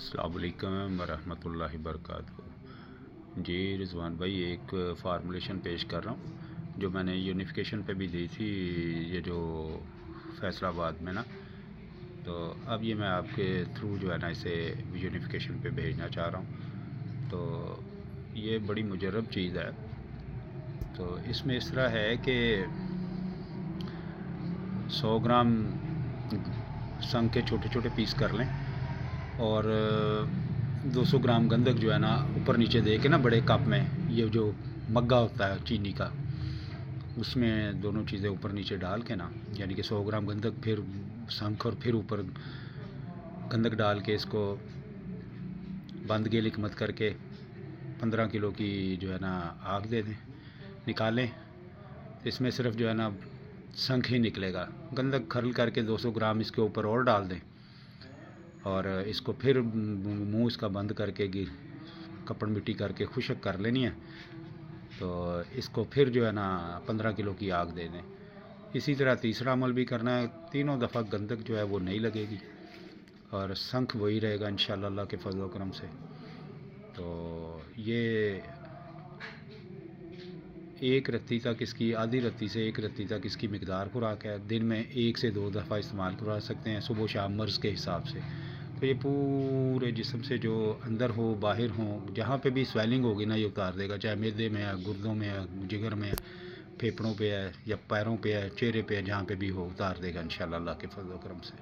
السلام علیکم ورحمۃ اللہ وبرکاتہ۔ جی رضوان بھائی، ایک فارمولیشن پیش کر رہا ہوں جو میں نے یونیفیکیشن پہ بھی دی تھی، یہ جو فیصل آباد میں نا، تو اب یہ میں آپ کے تھرو جو ہے نا اسے یونیفیکیشن پہ بھیجنا چاہ رہا ہوں۔ تو یہ بڑی مجرب چیز ہے۔ تو اس میں اس طرح ہے کہ 100 گرام سنگ کے چھوٹے چھوٹے پیس کر لیں، اور 200 گرام گندھک جو ہے نا اوپر نیچے دے کے نا بڑے کپ میں، یہ جو مگا ہوتا ہے چینی کا، اس میں دونوں چیزیں اوپر نیچے ڈال کے نا، یعنی کہ 100 گرام گندھک پھر سنکھ اور پھر اوپر گندھک ڈال کے اس کو بند گیلک مت کر کے 15 کلو کی جو ہے نا آگ دے دیں، نکالیں۔ اس میں صرف جو ہے نا سنکھ ہی نکلے گا۔ گندھک کھرل کر کے 200 گرام اس کے اوپر اور ڈال دیں، اور اس کو پھر منہ اس کا بند کر کے کپڑ مٹی کر کے خشک کر لینی ہے۔ تو اس کو پھر جو ہے نا 15 کلو کی آگ دے دیں۔ اسی طرح تیسرا عمل بھی کرنا ہے، تینوں دفعہ گندھک جو ہے وہ نہیں لگے گی اور سنکھ وہی رہے گا انشاءاللہ اللہ کے فضل و کرم سے۔ تو یہ ایک رتی تک اس کی، آدھی رتی سے ایک رتی تک اس کی مقدار خوراک ہے۔ دن میں 1 سے 2 دفعہ استعمال کروا سکتے ہیں، صبح و شام مرض کے حساب سے۔ تو یہ پورے جسم سے جو اندر ہو باہر ہو، جہاں پہ بھی سویلنگ ہوگی نا یہ اتار دے گا، چاہے معدے میں ہے، گردوں میں ہے، جگر میں ہے، پھیپھڑوں پہ ہے یا پیروں پہ ہے، چہرے پہ ہے، جہاں پہ بھی ہو اتار دے گا انشاءاللہ اللہ کے فضل و کرم سے۔